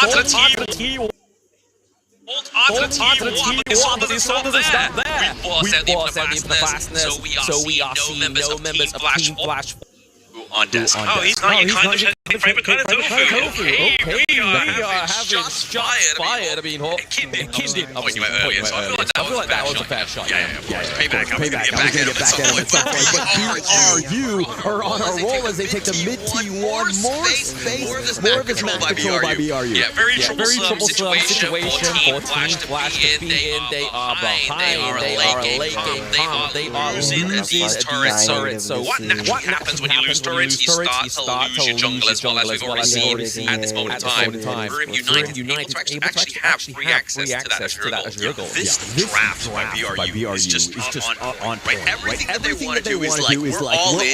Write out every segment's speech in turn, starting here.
onto the T1. Onto the T1, but the Soldiers is not there. We force out even the fastness, so we are seeing no members of Team Flash on desk. Oh, he's not. You kind of tofu. Okay, we are having shots fired. I mean, Kinded. Oh, wait, I feel like that was a fast shot. Yeah, of course. Payback. I'm gonna get back at him at some point. But BRU are on a roll as they take the mid T1. More space, more of this map control by BRU. Yeah, very troublesome situation for Team Flash to be in. They are behind. They are late game. They are losing these turrets. So what naturally happens when you lose turrets? You start to lose your jungle as well, as we've already seen at this moment in time. Grim United able to actually have free access to that Azure goal. This draft by BRU is just on point. Everything that they want to do is like, we're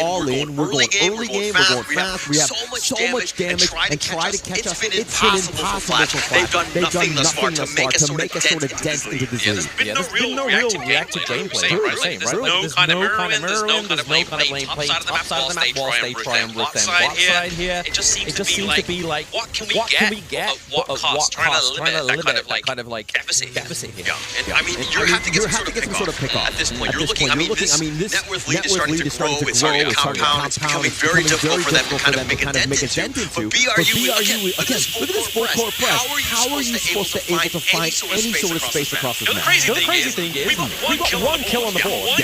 all in, we're going early game, we're going fast, we have so much damage, and try to catch us. It's been impossible for Flash. They've done nothing thus far to make a sort of dent into this league. There's been no real reactive gameplay. There's no kind of mirroring, there's no kind of lane play. Top side of the map whilst they try and rip them. Bot here, it just seems to be like, what can we get? At what cost? Trying to limit that kind of like deficit here. Yeah, and I mean, you have to get some sort of pick off at this point. You're looking, I mean, this net worth lead is starting to grow. It's starting to compound. It's becoming very difficult for them to kind of make a dent into. But BRU, again, look at this full court press. How are you supposed to able to find any sort of space across this map? The crazy thing is, we got one kill on the board.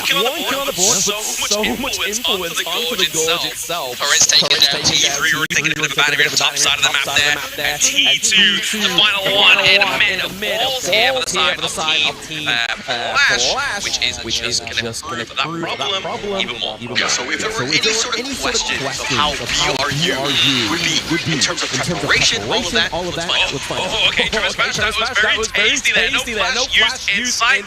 So much influence onto the gorge itself. Torrent's taking down T3, we're thinking a bit of a bad the top side of the map there. And T2, the final one in the mid. Falls here for the side of Team Flash, which is going to prove that problem even more. So if there were any sort of questions of how BRU would be in terms of preparation, all of that, let's find out. Okay, that was very tasty there. No Flash used in sight.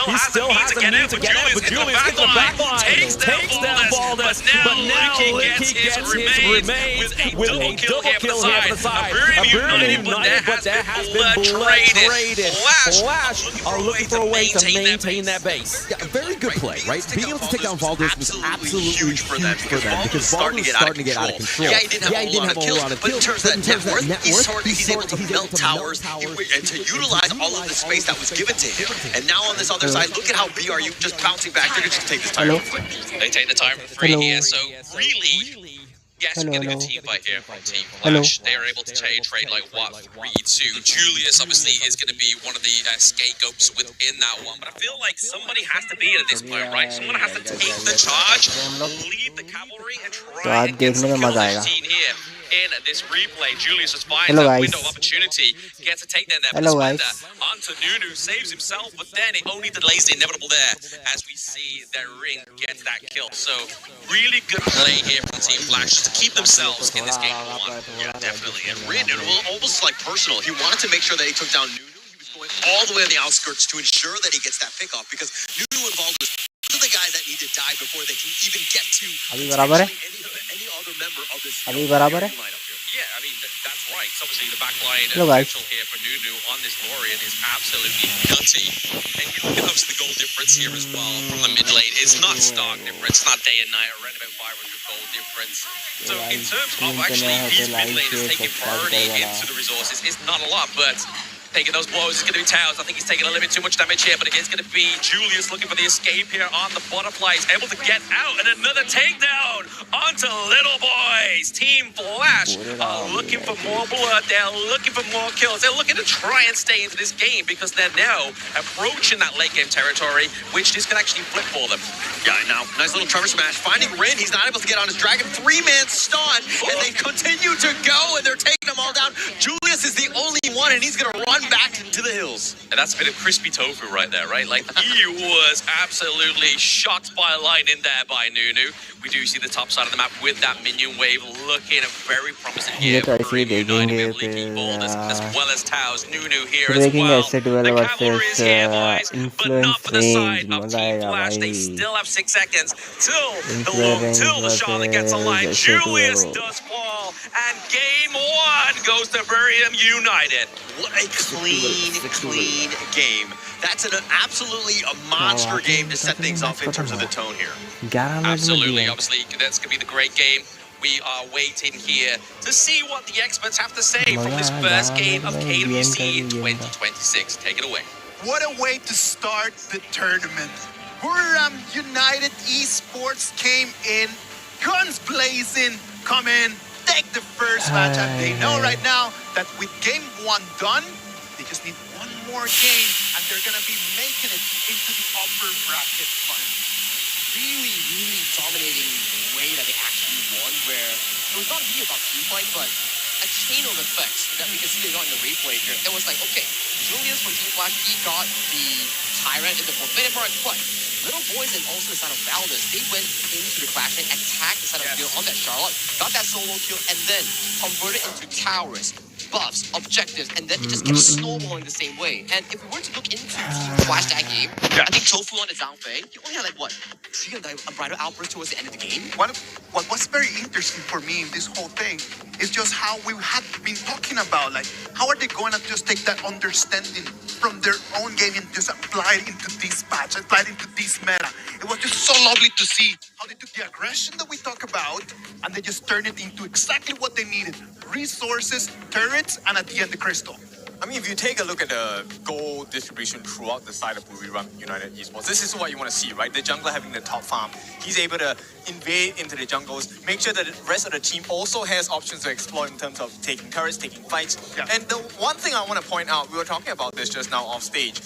He still has a means to get out, but Julius gets the back line. Takes down Baldus, but now Licky gets his remains with a double kill here for the side. Burning United, but there has been blood traded. Flash are looking for a way to maintain that base. Yeah, very good play, right? Being able to take down Baldus was absolutely huge for them because Baldus was starting to get out of control. Yeah, he didn't have a whole lot of kills, but in terms of net worth, he's able to melt towers and to utilize all of the space that was given to him. And now on this other side, look at how BRU just bouncing back. They're going to just take this time for free. They take the time for free here, so really, yes, we get a good team fight here from Team Flash. They are able to trade like what 3-2. Julius obviously is going to be one of the scapegoats within that one, but I feel like somebody has to be at this point, right? Someone has to take the charge, lead the cavalry, and try and get some kills here. In this replay, Julius just finds that window of opportunity, gets a takedown there, but onto Nunu, saves himself, but then it only delays the inevitable there, as we see their ring get that kill. So, really good play here from Team Flash to keep themselves in this game one. Yeah, definitely. And Rin, it was almost like personal. He wanted to make sure that he took down Nunu. He was going all the way on the outskirts to ensure that he gets that pick off, because Nunu involved with the guy that need to die before they can even get to any other member of this lineup here. Yeah, I mean, that's right. So obviously the backline potential here for Nunu on this Lorian is absolutely nutty. And you look at obviously the goal difference here as well from the mid lane. It's not stark difference, it's not day and night, around about 500 goal difference. So in terms of actually these mid laners taking priority into the resources, it's not a lot, but taking those blows is going to be Towers. I think he's taking a little bit too much damage here, but it is going to be Julius looking for the escape here on the butterfly. He's able to get out, and another takedown onto Little Boys. Team Flash are looking for more blood. They're looking for more kills. They're looking to try and stay into this game because they're now approaching that late game territory, which this can actually flip for them. Yeah, now, nice little Trevor smash. Finding Rin, he's not able to get on his dragon. 3-man stun, and they continue to go, and they're taking them all down. Julius is the only one, and he's going to run back to the hills. And that's a bit of crispy tofu right there, right? Like, he was absolutely shocked by a line in there by Nunu. We do see the top side of the map with that minion wave looking very promising here. United with Leaky Boulders as well as Taos. Nunu here as well. The cavalry is here, boys, but not for the side of Team Flash. They still have 6 seconds till the Charlotte gets a line. Julius does fall, and game 1 goes to Burium United. What a clean game. That's absolutely a monster game to set things off in terms of the tone here. Absolutely, obviously, that's going to be the great game. we are waiting here to see what the experts have to say from this first game of KWC 2026. Take it away. What a way to start the tournament. Buriram United Esports came in, guns blazing, come in, take the first match, and they know right now that with game 1 done, they just need one more game, and they're gonna be making it into the upper bracket final. Really dominating way that they actually won, where it was not really about team fight, but a chain of effects that we can see they got in the replay here. It was like, okay, Julius from Team Flash, he got the Tyrant in the 4th minute mark, but Little Boys and also the side of Valdez, they went into the Clash and attacked the side of Neil on that Charlotte, got that solo kill, and then converted into towers, buffs, objectives, and then it just kept snowballing the same way. And if we were to look into Team Flash that game, I think Tofu on the Zhangfei, he only had like what, 3 Unbridled Outbursts towards the end of the game. What was very interesting for me in this whole thing is just how we had been talking about, like, how are they going to just take that understanding from their own game and just apply it into this patch, apply it into this meta. It was just so lovely to see how they took the aggression that we talk about and they just turned it into exactly what they needed. Resources, turrets, and at the end, the crystal. I mean, if you take a look at the goal distribution throughout the side of Buriram United Esports, this is what you want to see, right? The jungler having the top farm. He's able to invade into the jungles, make sure that the rest of the team also has options to explore in terms of taking turrets, taking fights. Yeah. And the one thing I want to point out, we were talking about this just now off stage.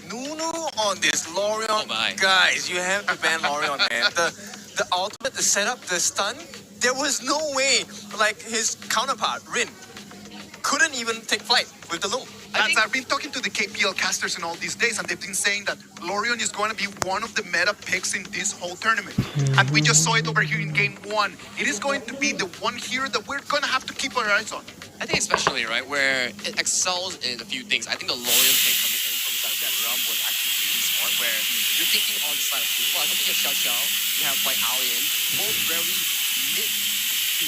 Nunu on this Lorion. Oh my. Guys, you have to ban Lorion, man. The ultimate, the setup, the stun, there was no way, like his counterpart, Rin, couldn't even take flight with the loom. I've been talking to the KPL casters in all these days, and they've been saying that Lorion is going to be one of the meta picks in this whole tournament. And we just saw it over here in game 1. It is going to be the one hero that we're going to have to keep our eyes on. I think especially, right, where it excels in a few things. I think the Lorian pick coming in from the side of that realm was actually really smart, where you're thinking on the side of people. I don't think you have Xiao Xiao, you have White Alien, both very mid to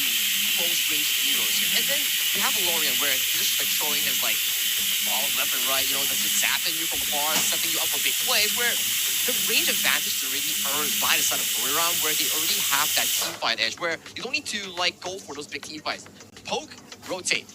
close range heroes here. And then you have a Lorian where he's just like showing his like balls left and right, you know, that's just zapping you from afar, setting you up for big plays, where the range advantage is already earned by the side of Buriram, where they already have that team fight edge, where you don't need to like go for those big team fights. Poke, rotate,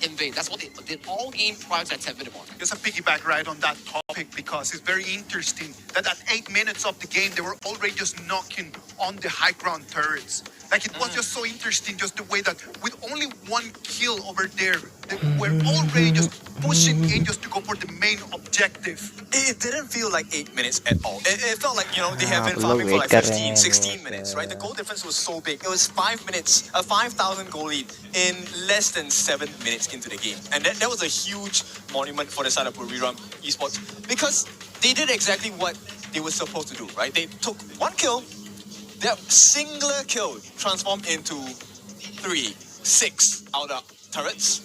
invade. That's what they did all game prior to that 10-minute mark. Just a piggyback right on that topic, because it's very interesting that at 8 minutes of the game, they were already just knocking on the high ground turrets. Like, it was just so interesting, just the way that with only 1 kill over there, they were already just pushing in just to go for the main objective. It didn't feel like 8 minutes at all. It felt like, you know, they have been farming for like 15, 16 minutes, right? The goal difference was so big. It was 5 minutes, a 5,000 goal lead in less than 7 minutes into the game. And that was a huge monument for the side of Buriram Esports, because they did exactly what they were supposed to do, right? They took 1 kill, that singular kill transformed into 3, 6 outer turrets,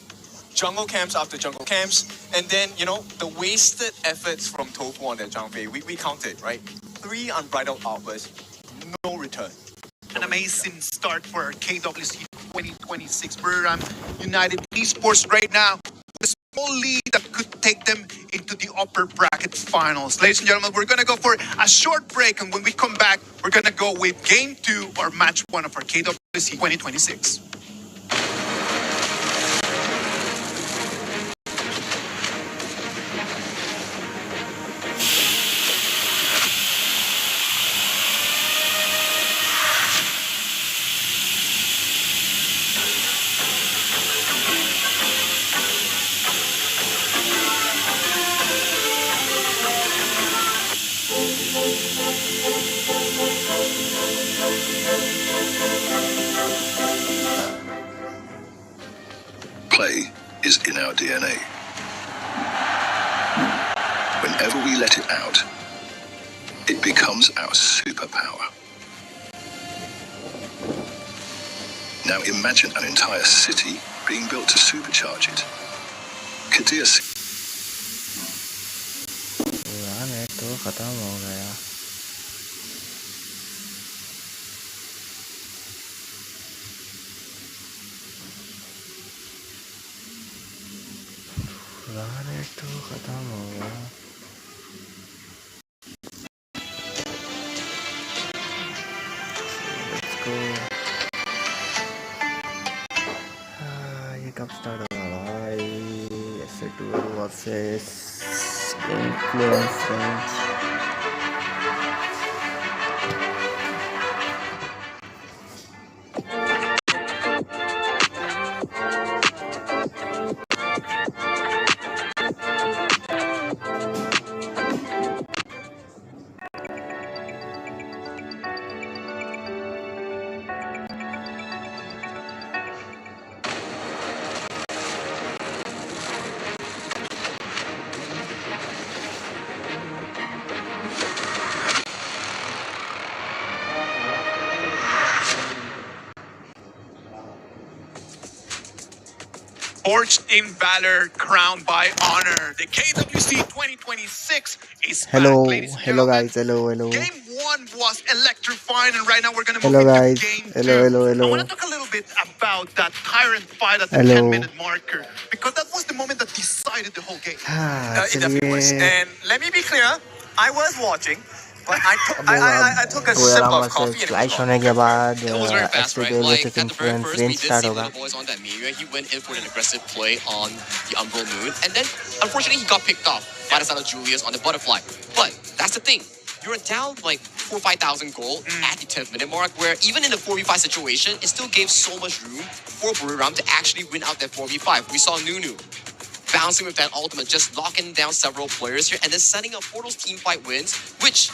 jungle camps after jungle camps, and then, you know, the wasted efforts from Tofu on that Zhangfei, we counted, right? 3 unbridled outbursts, no return. An amazing start for KWC 2026. Buriram United Esports right now, a small lead that could take them into the upper bracket finals. Ladies and gentlemen, we're going to go for a short break, and when we come back, we're going to go with game 2 or match 1 of our KWC 2026. Play is in our DNA. Whenever we let it out, it becomes our superpower. Now imagine an entire city being built to supercharge it. Kadir पुराने तो खत्म हो गया पुराने तो खत्म हो गया Let's go start SA2 versus Influence Range. Forged in valor, crowned by honor. The KWC 2026 is Hello, back, ladies and hello gentlemen. guys, hello. Game 1 was electrifying, and right now we're gonna move Hello into guys, game 2. hello. I want to talk a little bit about that tyrant fight at the Hello. 10-minute marker, because that was the moment that decided the whole game. It definitely was. And let me be clear, I was watching, but I took a sip of coffee and it was gone. के बाद It was very fast, right? SA2 Like, versus at the very Influence first, we Range did start see होगा. Little Boys on that Miria. He went in for an aggressive play on the Umbral Moon. And then, unfortunately, he got picked off by the side of Julius on the Butterfly. But that's the thing. You're down like 4,000 or 5,000 gold at the 10th minute mark, where even in a 4v5 situation, it still gave so much room for Buriram to actually win out that 4v5. We saw Nunu bouncing with that ultimate, just locking down several players here, and then setting up for those team fight wins, which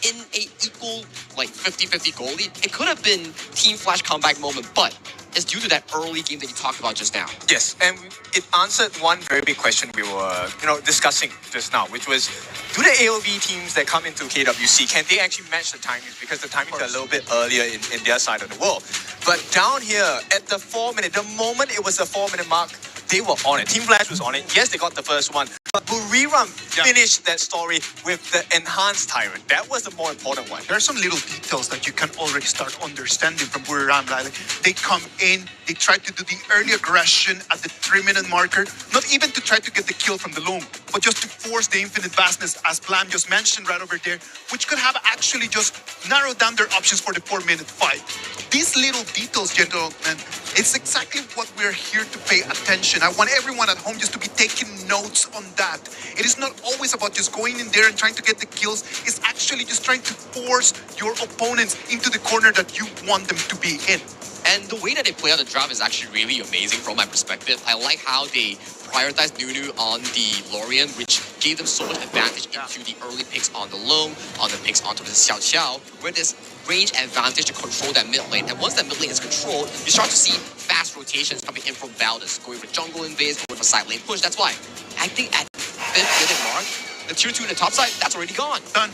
in a equal like 50-50 goal lead, it could have been team flash comeback moment, but it's due to that early game that you talked about just now. Yes, and it answered one very big question we were, discussing just now, which was, do the AOV teams that come into KWC, can they actually match the timings? Because the timings are a little bit earlier in their side of the world. But down here, at the 4-minute, the moment it was the 4-minute mark, they were on it. Team Flash was on it. Yes, they got the first one. But Buriram finished that story with the enhanced Tyrant. That was the more important one. There are some little details that you can already start understanding from Buriram. Like they come in, they try to do the early aggression at the 3-minute marker, not even to try to get the kill from the loom, but just to force the infinite vastness, as Blam just mentioned right over there, which could have actually just narrowed down their options for the 4-minute fight. These little details, gentlemen, it's exactly what we're here to pay attention. I want everyone at home just to be taking notes on that. It is not always about just going in there and trying to get the kills. It's actually just trying to force your opponents into the corner that you want them to be in. And the way that they play out the draft is actually really amazing from my perspective. I like how they prioritized Nunu on the Lorien, which gave them so much advantage into the early picks on the Loam, on the picks onto the Xiao Xiao, where there's range advantage to control that mid lane. And once that mid lane is controlled, you start to see fast rotations coming in from Valdez, going for jungle invades, going for side lane push. That's why I think at 5th minute mark, the tier 2 in the top side, that's already gone. Done.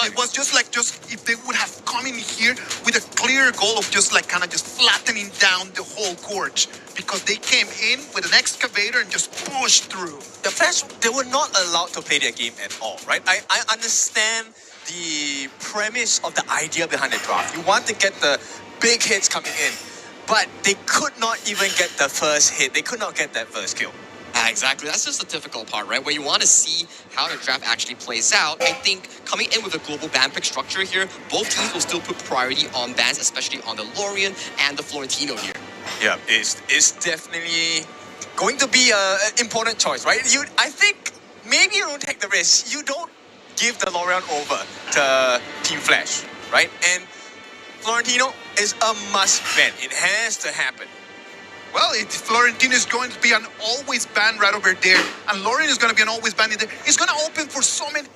It was just if they would have come in here with a clear goal of just flattening down the whole court, because they came in with an excavator and just pushed through. The Flash, they were not allowed to play their game at all, right? I understand the premise of the idea behind the draft. You want to get the big hits coming in, but they could not even get the first hit. They could not get that first kill. Exactly. That's just the difficult part, right? Where you want to see how the draft actually plays out. I think coming in with a global ban pick structure here, both teams will still put priority on bans, especially on the Lorien and the Florentino here. Yeah, it's definitely going to be an important choice, right? I think maybe you don't take the risk. You don't give the Lorien over to Team Flash, right? And Florentino is a must ban. It has to happen. Well, Florentino is going to be an always ban right over there, and Lorien is going to be an always ban in there. It's going to open for so many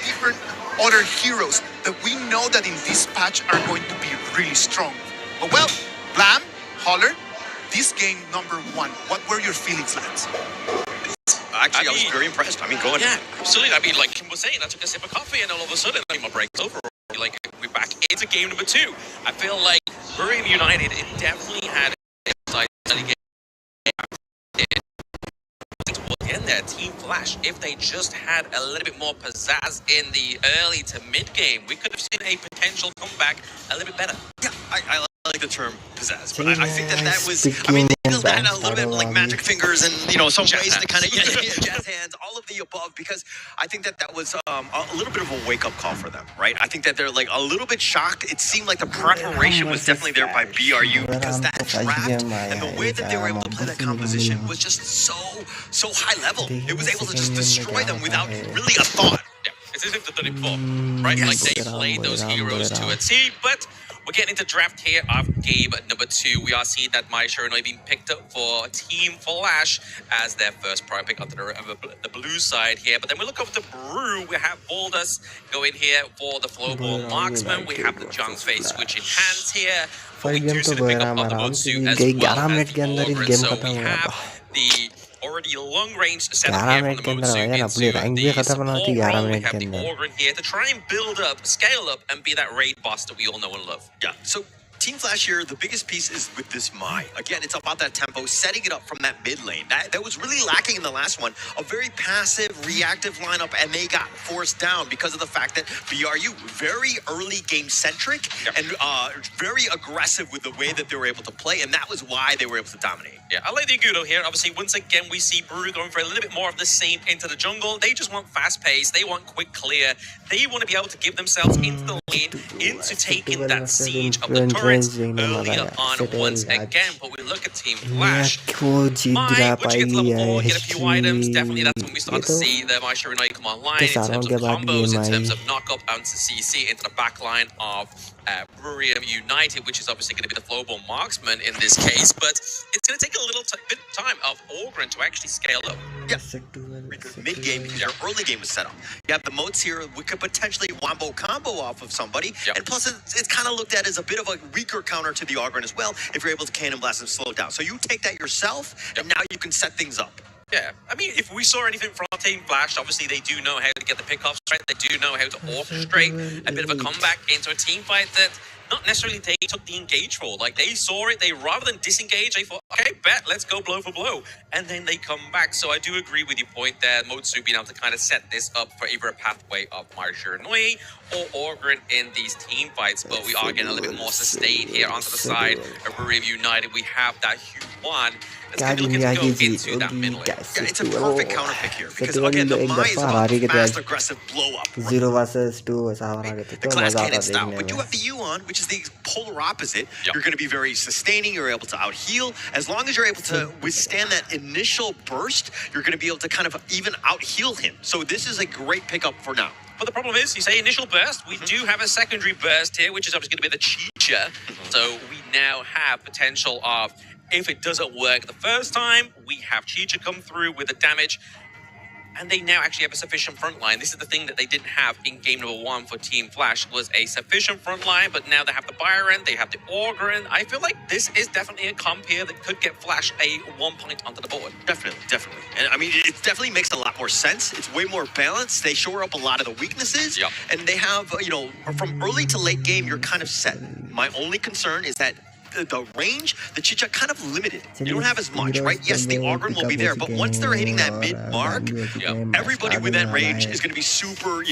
different other heroes that we know that in this patch are going to be really strong. But well, Blam, Holler, this game number 1, what were your feelings, lads? Actually, I was very impressed. I mean, go ahead. Yeah, absolutely. I mean, like Kim was saying, I took a sip of coffee and all of a sudden, my break's over. Like, we're back into game number 2. I feel like Buriram United, it definitely had a in their Team Flash. If they just had a little bit more pizzazz in the early to mid game, we could have seen a potential comeback a little bit better. Yeah, I like the term pizzazz, but I think that was, I mean, they had a little bit like magic fingers and, you know, some ways to kind of, jazz hands, all of the above, because I think that was a little bit of a wake-up call for them, right? I think that they're like a little bit shocked. It seemed like the preparation was definitely there by BRU, because that draft and the way that they were able to play that composition was just so high level. It was able to just destroy them without really a thought. Yeah, it's as if they've done it before, right? Like they played those heroes to a T, but we're getting into draft here of game number 2. We are seeing that Mai Shiranui being picked up for Team Flash as their first prior pick onto the blue side here. But then we look over to Brew. We have Baldus going here for the Flowball Marksman. We have the Jung Face switching hands here. We do see the pickup of the Motsu as well as the Ogren. So we have the already long-range setup here from the Motsu into the support role. We have the Ogren here to try and build up, scale up, and be that raid boss that we all know and love. Yeah, so Team Flash here, the biggest piece is with this Mai. Again, it's about that tempo, setting it up from that mid lane. That was really lacking in the last one. A very passive, reactive lineup, and they got forced down because of the fact that BRU, very early game-centric and very aggressive with the way that they were able to play, and that was why they were able to dominate. Yeah, I like the Agudo here. Obviously, once again, we see Brew going for a little bit more of the same into the jungle. They just want fast pace. They want quick clear. They want to be able to give themselves into the lane, into taking that siege of the turrets earlier on once again. But we look at Team Flash. Mai, once you get to level 4, get a few items. Definitely, that's when we start to see the Mai Shiranui come online in terms of combos, in terms of knock up onto CC into the backline of Burium United, which is obviously going to be the Flowball Marksman in this case. But it's going to take a little bit of time of Ogren to actually scale up. Yeah, mid-game, because your early game was set up. You have the moats here. We could potentially wombo combo off of somebody. And plus, it's kind of looked at as a bit of a weaker counter to the Ogren as well, if you're able to Cannon Blast and slow it down. So you take that yourself, and now you can set things up. Yeah, I mean, if we saw anything from Team Flash, obviously they do know how to get the pickoffs right. They do know how to orchestrate a bit of a comeback into a team fight that not necessarily they took the engage for. Like, they saw it, they rather than disengage, they thought, okay, bet, let's go blow for blow. And then they come back. So I do agree with your point there, Motsu being able to kind of set this up for either a pathway of Mai Shiranui or Ogren in these team fights. But we are getting a little bit more sustained here onto the side of Burium United. We have that huge one. It's going to be looking to go into that mid lane. Yeah, it's a perfect counter pick here. Because, again, the Mai is about fast, aggressive blow-up. 0 versus 2 The class cannon style. But you have the Yuan, which is the polar opposite. You're going to be very sustaining. You're able to out-heal. As long as you're able to withstand that initial burst, you're going to be able to kind of even out-heal him. So this is a great pickup for now. But the problem is, you say initial burst, we do have a secondary burst here, which is obviously going to be the Chicha. So we now have potential of, if it doesn't work the first time, we have Chicha come through with the damage. And they now actually have a sufficient front line. This is the thing that they didn't have in game number 1 for Team Flash, was a sufficient front line, but now they have the Byron, they have the Ogren. I feel like this is definitely a comp here that could get Flash a 1 point onto the board. Definitely. And I mean, it definitely makes a lot more sense. It's way more balanced. They shore up a lot of the weaknesses. And they have, from early to late game, you're kind of set. My only concern is that the range, the Chicha kind of limited. You don't have as much, right? Yes, the Ogren will be there, but once they're hitting that mid mark, everybody within range is going to be super,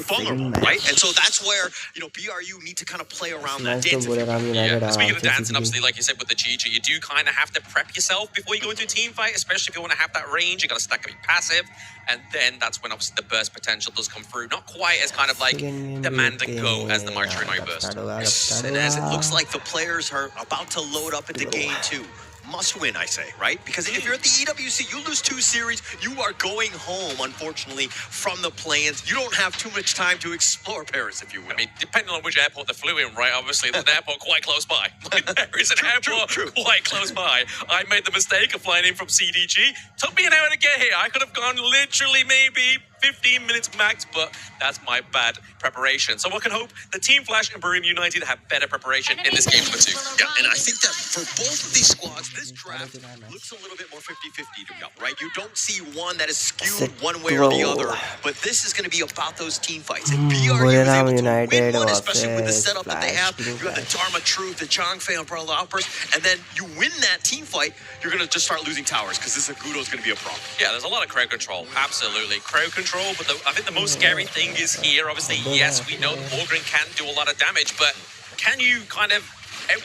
vulnerable, right? And so that's where, BRU need to kind of play around that dance. Speaking of dancing, obviously, like you said with the Chicha, you do kind of have to prep yourself before you go into a team fight, especially if you want to have that range. You got to stack up your passive, and then that's when obviously the burst potential does come through. Not quite as kind of like demand and go as the Mai Shiranui burst. And as it looks like the players are about to load up into game 2. Must win, I say, right? Because if you're at the EWC, you lose 2 series, you are going home, unfortunately, from the play-ins. You don't have too much time to explore Paris, if you will. I mean, depending on which airport they flew in, right? Obviously, there's an airport quite close by. There is an airport quite close by. I made the mistake of flying in from CDG. Took me an hour to get here. I could have gone literally maybe 15 minutes max, but that's my bad preparation. So I can hope the Team Flash and Burium United have better preparation in this game number 2. Yeah, and I think that for both of these squads, this draft looks a little bit more 50-50 to me, right? You don't see one that is skewed one way or the other, but this is going to be about those team fights. And BRU is able to win one, especially with the setup that they have. You have the Dharma Truth, the Changfei Umbrella Outburst, and then you win that team fight, you're going to just start losing towers, because this Agudo is going to be a problem. Yeah, there's a lot of crowd control. Absolutely. Crowd control, but I think the most scary thing is here, obviously, yes, we know Ogren can do a lot of damage, but can you kind of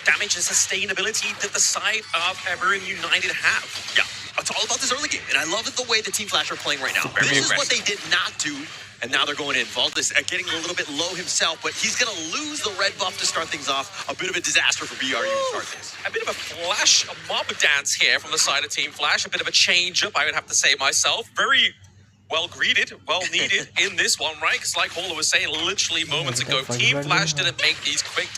damage and sustainability that the side of Buriram United have. Yeah, it's all about this early game, and I love it the way the Team Flash are playing right now. This is what they did not do, and now they're going in. Valdez getting a little bit low himself, but he's going to lose the red buff to start things off. A bit of a disaster for BRU to start this. A bit of a Flash, a mob dance here from the side of Team Flash. A bit of a change-up, I would have to say myself. Very well greeted, well needed in this one, right? Because like Holo was saying literally moments ago, Team Flash didn't make these quick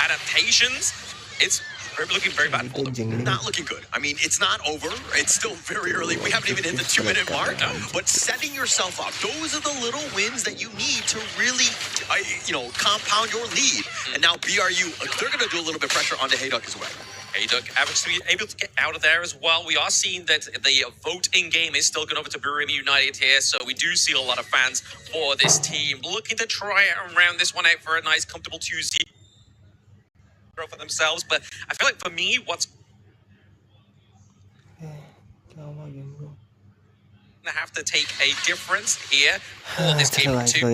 adaptations. It's looking very bad for them. Not looking good. I mean, it's not over. It's still very early. We haven't even hit the 2-minute mark. But setting yourself up, those are the little wins that you need to really, compound your lead. And now BRU, they're going to do a little bit of pressure onto HOK as well. HOK able to get out of there as well. We are seeing that the voting game is still going over to Buriram United here, so we do see a lot of fans for this team looking to try and round this one out for a nice, comfortable 2-0 for themselves. But I feel like for me, what's gonna have to take a difference here for this team too.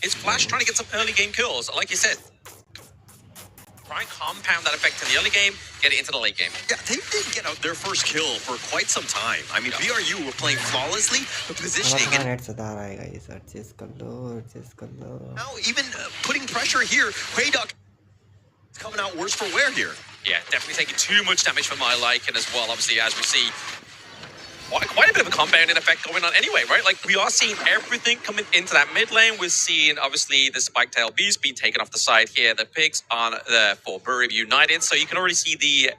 It's Flash trying to get some early game kills, like you said. Try and compound that effect in the early game, get it into the late game. Yeah, they did get out their first kill for quite some time. I mean, BRU were playing flawlessly, the positioning. Now, even putting pressure here, HOK is coming out worse for wear here. Yeah, definitely taking too much damage for my liking as well. Obviously, as we see, quite a bit of a compounding effect going on anyway, right? Like, we are seeing everything coming into that mid lane. We're seeing, obviously, the Spike-tail Beast being taken off the side here. The picks on for Buriram United. So you can already see the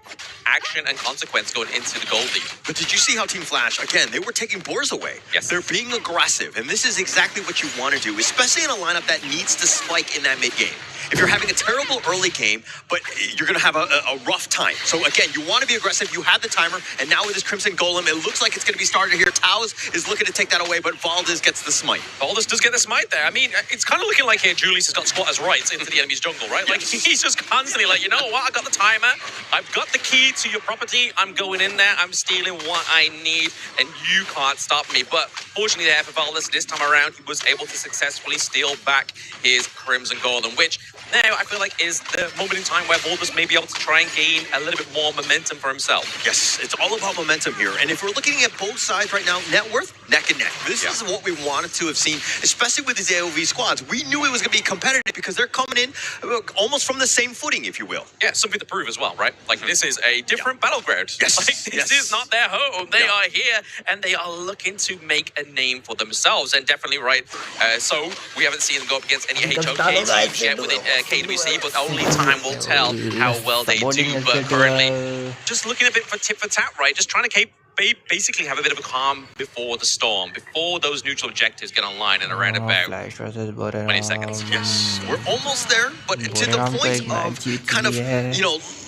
action and consequence going into the gold lead. But did you see how Team Flash, again, they were taking boars away. Yes. They're being aggressive, and this is exactly what you want to do, especially in a lineup that needs to spike in that mid game. If you're having a terrible early game, but you're going to have a rough time. So again, you want to be aggressive. You have the timer, and now with this Crimson Golem, it looks like it's going to be started here. Taos is looking to take that away, but Valdez gets the smite. Valdez does get the smite there. I mean, it's kind of looking like here Julius has got squatters' rights into the enemy's jungle, right? Like, he's just constantly like, you know what? I got the timer. I've got the key to your property. I'm going in there. I'm stealing what I need, and you can't stop me. But fortunately there for Valdez, this time around, he was able to successfully steal back his Crimson Golem, which now I feel like is the moment in time where Valdez may be able to try and gain a little bit more momentum for himself. Yes, it's all about momentum here. And if we're looking at both sides right now, net worth, neck and neck. This is what we wanted to have seen, especially with these AOV squads. We knew it was going to be competitive because they're coming in almost from the same footing, if you will. Yeah, something to prove as well, right? Like, this is a different battleground. Yes. Like, this is not their home. They are here, and they are looking to make a name for themselves. And definitely, right, so we haven't seen them go up against any HOK teams yet within KWC, but only time will tell how well they do. But currently, just looking a bit for tit for tat, right? Just trying to basically have a bit of a calm before the storm, before those neutral objectives get online in around about 20 seconds. Yes, we're almost there, but to the point of kind of,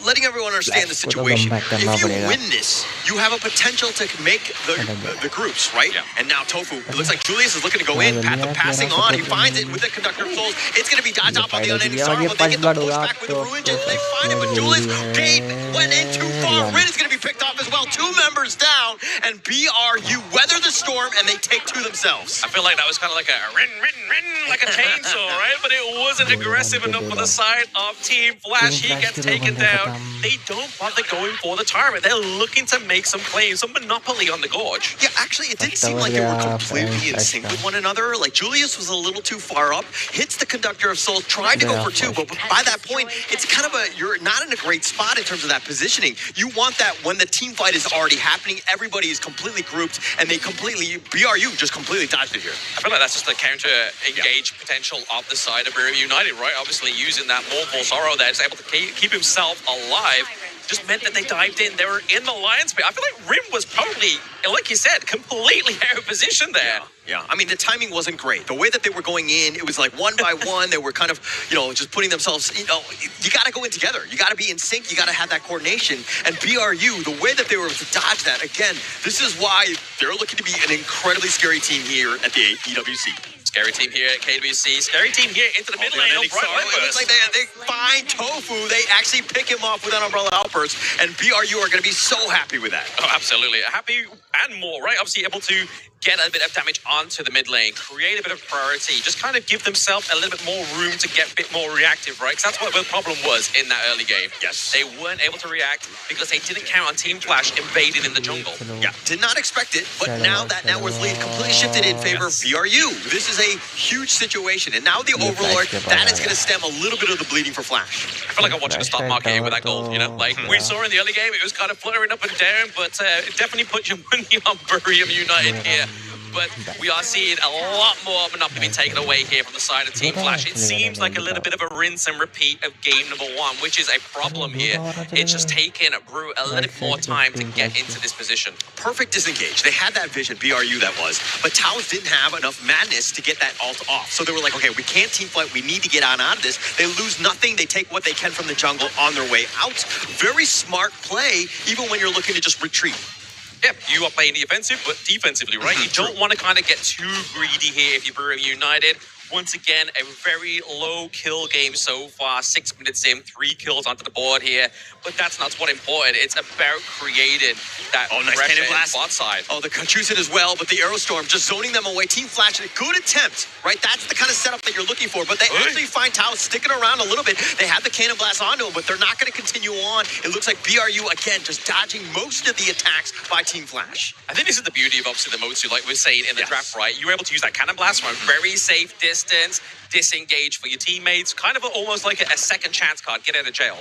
letting everyone understand the situation. If you win this, you have a potential to make the groups, right? Yeah. And now Tofu, it looks like Julius is looking to go in, path of passing on, he finds it with the Conductor of Souls. It's going to be dodged out by the Unending Star when they get the pushback with the Ruined, and they find it, but Julius, Gate went in too far. Rin is going to be picked off as well. 2 members down, and BRU weather the storm, and they take 2 themselves. I feel like that was kind of like a rin, like a chainsaw, right? But it wasn't aggressive enough for the side of Team Flash. He gets taken down. They don't bother going for the target. They're looking to make some claims, some monopoly on the gorge. Yeah, actually, it did seem like they were completely in sync with one another. Like, Julius was a little too far up, hits the Conductor of Souls, tried to go for 2, but by that point, it's kind of you're not in a great spot in terms of that positioning. You want that when the team fight is already happening, everybody is completely grouped, and BRU just completely dodged it here. I feel like that's just the counter-engage potential of the side of Buriram United, right? Obviously, using that Mournful Sorrow there, just able to keep himself alive, just meant that they dived in. They were in the Lions Pit. I feel like Rim was probably, like you said, completely out of position there. Yeah. I mean, the timing wasn't great. The way that they were going in, it was like one by one. They were kind of, just putting themselves, you got to go in together. You got to be in sync. You got to have that coordination. And BRU, the way that they were able to dodge that, again, this is why they're looking to be an incredibly scary team here at the EWC. Scary team here at KWC. Scary team here into the mid lane. It looks like they find Tofu. They actually pick him off with an Umbrella Outburst, and BRU are going to be so happy with that. Oh, absolutely. Happy and more, right? Obviously able to get a bit of damage onto the mid lane, create a bit of priority, just kind of give themselves a little bit more room to get a bit more reactive, right? Because that's what the problem was in that early game. Yes. They weren't able to react because they didn't count on Team Flash invading in the jungle. Yeah, did not expect it, but now that net worth lead completely shifted in favor of BRU. This is a huge situation, and now the Overlord, that is going to stem a little bit of the bleeding for Flash. I feel like I'm watching the stock market here with that gold, you know? Like, we saw in the early game, it was kind of fluttering up and down, but it definitely put your money on Burium United here. But we are seeing a lot more monopoly being taken away here from the side of Team Flash. It seems like a little bit of a rinse and repeat of game number 1, which is a problem here. It's just taken Brew a little bit more time to get into this position. Perfect disengage. They had that vision, BRU that was, but Taos didn't have enough madness to get that ult off. So they were like, okay, we can't team fight. We need to get out of this. They lose nothing. They take what they can from the jungle on their way out. Very smart play, even when you're looking to just retreat. Yeah, you are playing the offensive, but defensively, right? You don't want to kind of get too greedy here if you're Burium United. Once again, a very low kill game so far. 6 minutes in, 3 kills onto the board here. But that's not what's important. It's about creating that pressure in the bot side. Oh, the Conchusin as well, but the Aerostorm just zoning them away. Team Flash, a good attempt, right? That's the kind of setup that you're looking for. But they actually find Taos sticking around a little bit. They have the Cannon Blast onto him, but they're not going to continue on. It looks like BRU, again, just dodging most of the attacks by Team Flash. I think this is the beauty of obviously the Motsu, like we're saying in the draft, right? You're able to use that Cannon Blast from a very safe distance, disengage for your teammates, kind of almost like a second chance card, get out of jail.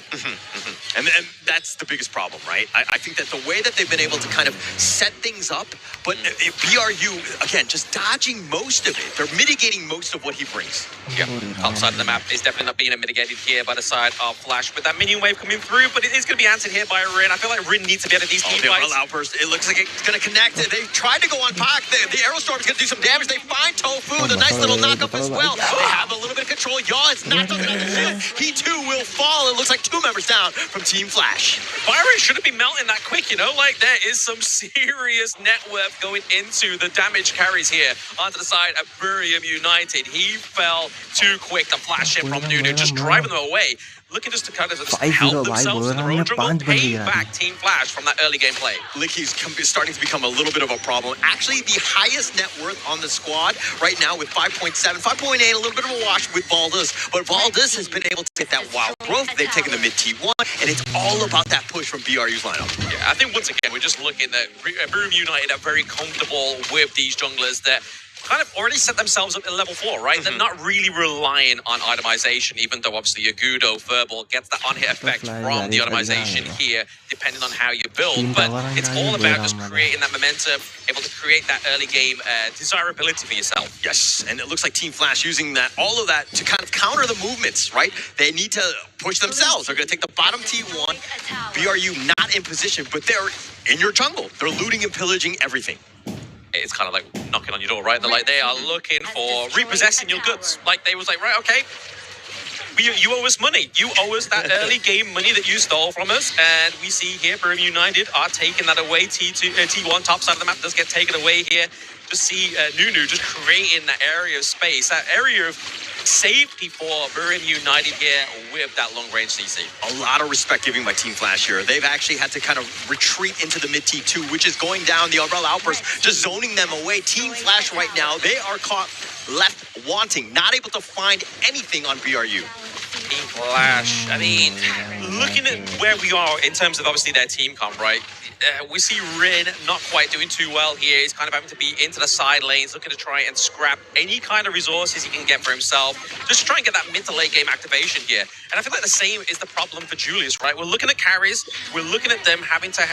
And that's the biggest problem, right? I think that the way that they've been able to kind of set things up, but BRU, again, just dodging most of it. They're mitigating most of what he brings. Yeah, top side of the map is definitely not being mitigated here by the side of Flash with that minion wave coming through, but it is going to be answered here by Rin. I feel like Rin needs to be out of these team fights. Outburst. It looks like it's going to connect. They tried to go on Pac. The Aerostorm is going to do some damage. They find Tofu, the nice little knockup as well. They have a little bit of control. Yaw is knocked on the shield. He too will fall. It looks like 2 members down from Team Flash. Byron shouldn't be melting that quick, you know? Like, there is some serious net worth going into the damage carries here onto the side of Burium United. He fell too quick to flash in from Nunu, just driving them away. Looking just to kind of just help themselves in their own jungle, pay back Team Flash from that early game play. Licky's starting to become a little bit of a problem. Actually, the highest net worth on the squad right now with 5.7, 5.8, a little bit of a wash with Valdez. But Valdez has been able to get that wild growth. They've taken the mid-T1, and it's all about that push from BRU's lineup. Yeah, I think once again, we're just looking at Burium United are very comfortable with these junglers that kind of already set themselves up in level 4, right? They're not really relying on itemization, even though obviously Yagudo, Verbal gets that on-hit effect from the itemization here, depending on how you build. But it's all about just creating that momentum, able to create that early game desirability for yourself. Yes, and it looks like Team Flash using that, all of that to kind of counter the movements, right? They need to push themselves. They're going to take the bottom T1, BRU not in position, but they're in your jungle. They're looting and pillaging everything. It's kind of like knocking on your door, right? They're like, they are looking for repossessing your goods. Like, they was like, right, okay, you owe us money. You owe us that early game money that you stole from us. And we see here, Burium United are taking that away. T1, top side of the map, does get taken away here. Just see Nunu just creating that area of space, that area of safety for Burium United here with that long-range CC. A lot of respect giving by Team Flash here. They've actually had to kind of retreat into the mid-T2, which is going down. The Umbrella Outburst just zoning them away. Team Flash right now, they are caught left wanting, not able to find anything on BRU. Team Flash, I mean, looking at where we are in terms of obviously their team comp, right? We see Rin not quite doing too well here. He's kind of having to be into the side lanes, looking to try and scrap any kind of resources he can get for himself, just to try and get that mid to late game activation here. And I feel like the same is the problem for Julius, right? We're looking at carries, we're looking at them having to...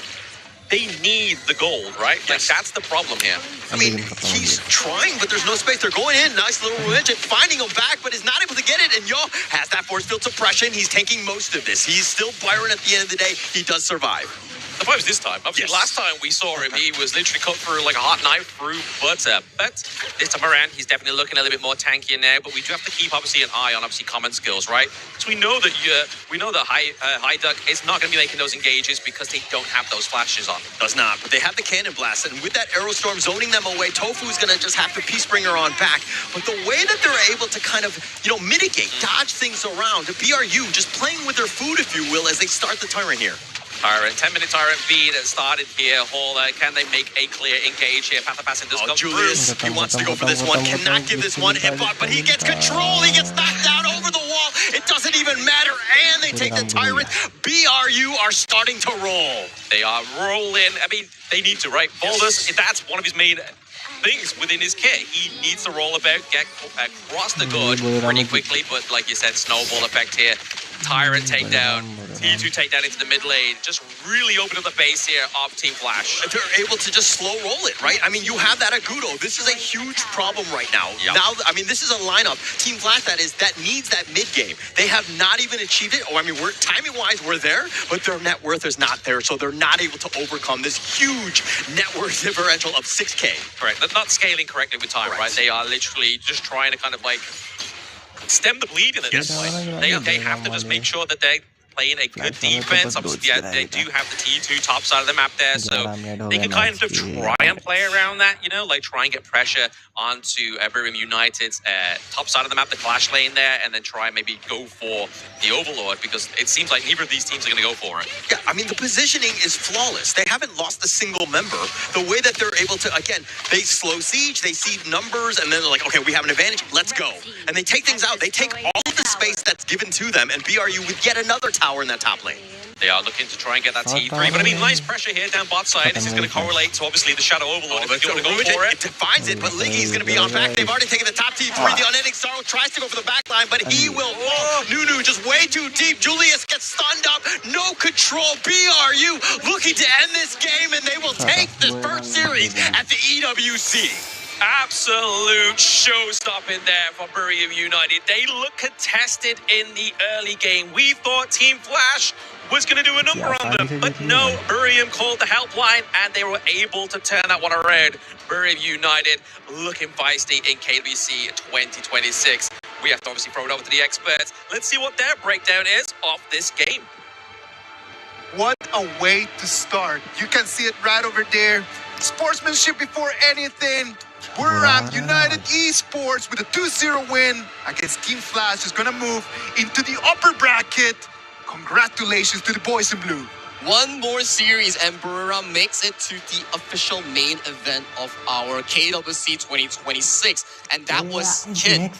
They need the gold, right? Like, that's the problem here. I mean, he's trying, but there's no space. They're going in. Nice little revenge and finding him back, but is not able to get it. And Yo has that force field suppression. He's tanking most of this. He's still Byron at the end of the day. He does survive. the vibes this time. Obviously, last time we saw him, he was literally cut through like a hot knife through butter. But this time around, he's definitely looking a little bit more tankier now. But we do have to keep obviously an eye on obviously common skills, right? Because we know that High Duck is not going to be making those engages because they don't have those flashes on. Does not, but they have the cannon blast, and with that Aerostorm zoning them away, Tofu is going to just have to Peacebringer on back. But the way that they're able to kind of, mitigate, dodge things around, the BRU just playing with their food, if you will, as they start the Tyrant here. Tyrant, 10-minute Tyrant V that started here. Hauler, can they make a clear engage here? Panther Passing does come Julius, he wants to go for this one, cannot give this one headbutt, but he gets control, he gets knocked down over the wall. It doesn't even matter, and they take the Tyrant. BRU are starting to roll. They are rolling. I mean, they need to, right? Boulders, that's one of his main things within his kit. He needs to roll about, get across the gorge pretty quickly, but like you said, snowball effect here. Tyrant takedown, T2 takedown into the mid lane, just really open up the base here of Team Flash. They're able to just slow roll it, right? I mean, you have that Agudo. This is a huge problem right now. Yep. Now, I mean, this is a lineup, Team Flash, that needs that mid game. They have not even achieved it. Timing-wise, we're there, but their net worth is not there, so they're not able to overcome this huge net worth differential of 6K. Correct. They're not scaling correctly with time, right? They are literally just trying to kind of like stem the bleeding at this point. They have to just make sure that they're playing a good defense. Obviously, they do have the T2 top side of the map there, so they can kind of try and play around that, like try and get pressure onto Buriram United's top side of the map, the Clash lane there, and then try and maybe go for the Overlord, because it seems like neither of these teams are going to go for it. Yeah, I mean, the positioning is flawless. They haven't lost a single member. The way that they're able to, again, they slow siege, they see numbers, and then they're like, okay, we have an advantage, let's go. And they take things out. They take all of the space that's given to them, and BRU with yet another tower in that top lane. They are looking to try and get that T3, but I mean, nice pressure here down bot side. This is going to correlate to obviously the Shadow Overlord. If you want to go for it. It defines it, but Liggy's going to be on back. They've already taken the top T3. The Unending Sorrow tries to go for the back line, but he will fall. Nunu just way too deep. Julius gets stunned up. No control. BRU looking to end this game, and they will take the first series at the EWC. Absolute show-stopping there for Buriram United. They look contested in the early game. We thought Team Flash was going to do a number on them, but no, Buriram called the helpline, and they were able to turn that one around. Buriram United looking feisty in KWC 2026. We have to obviously throw it over to the experts. Let's see what their breakdown is of this game. What a way to start. You can see it right over there. Sportsmanship before anything. Buriram United Esports with a 2-0 win against Team Flash is going to move into the upper bracket. Congratulations to the boys in blue. One more series and Buriram makes it to the official main event of our KWC 2026. And that was an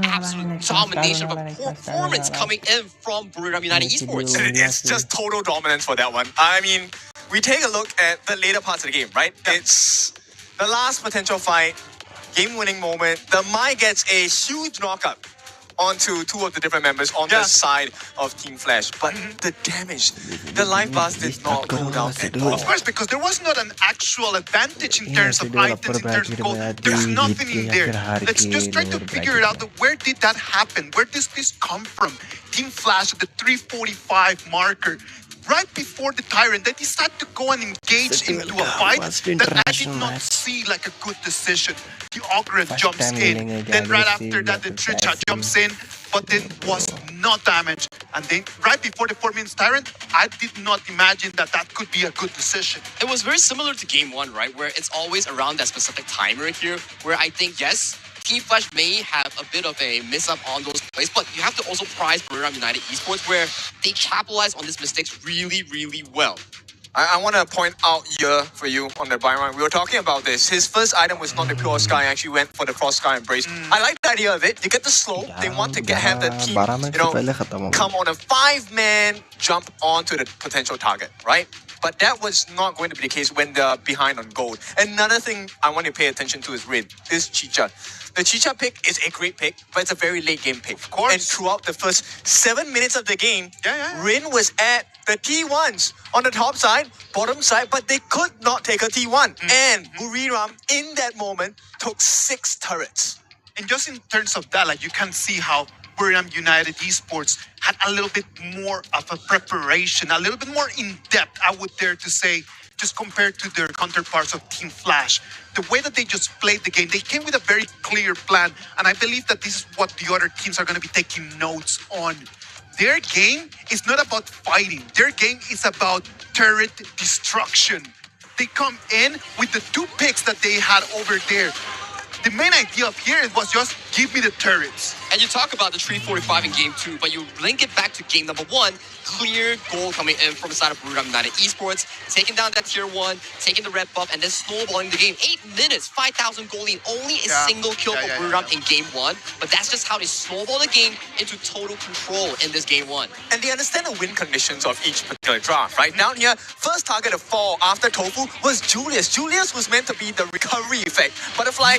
absolute domination of a performance coming in from Buriram United Esports. It's just total dominance for that one. I mean, we take a look at the later parts of the game, right? It's the last potential fight, game-winning moment. The Mai gets a huge knockup onto two of the different members on the side of Team Flash. But the damage, the life blast did not go down at all. Of course, because there was not an actual advantage in terms of items, in terms of gold. There's nothing in there. Let's just try to figure it out. Where did that happen? Where does this come from? Team Flash at the 345 marker. Right before the Tyrant, they decided to go and engage into a fight that I did not see like a good decision. The Ogre jumps in, then right after that the Tricha jumps in, but then was not damaged. And then right before the 4 minutes Tyrant, I did not imagine that that could be a good decision. It was very similar to game one, right? Where it's always around that specific timer here, where I think, yes, Team Flash may have a bit of a miss up on those plays, but you have to also prize Buriram United Esports, where they capitalize on these mistakes really, really well. I want to point out here for you on the Byron. We were talking about this. His first item was not the Pure Sky. Actually went for the Cross Sky Embrace. I like the idea of it. You get the slow. They want to have the team, come on a 5-man jump onto the potential target, right? But that was not going to be the case when they're behind on gold. Another thing I want to pay attention to is Rin, is Chicha. The Chicha pick is a great pick, but it's a very late game pick. Of course. And throughout the first 7 minutes of the game, Rin was at the T1s on the top side, bottom side, but they could not take a T1. And Buriram, in that moment, took 6 turrets. And just in terms of that, like you can see how Buriram United Esports had a little bit more of a preparation, a little bit more in depth, I would dare to say, just compared to their counterparts of Team Flash. The way that they just played the game, they came with a very clear plan, and I believe that this is what the other teams are going to be taking notes on. Their game is not about fighting. Their game is about turret destruction. They come in with the 2 picks that they had over there. The main idea of here was just give me the turrets. And you talk about the 345 in game 2, but you link it back to game number 1. Clear goal coming in from the side of Buriram United Esports, taking down that tier 1, taking the red buff, and then snowballing the game. 8 minutes, 5,000 goal lead, only a single kill for Buriram in game 1. But that's just how they snowball the game into total control in this game 1. And they understand the win conditions of each particular draft, right? Down here, first target to fall after Tofu was Julius. Julius was meant to be the recovery effect. Butterfly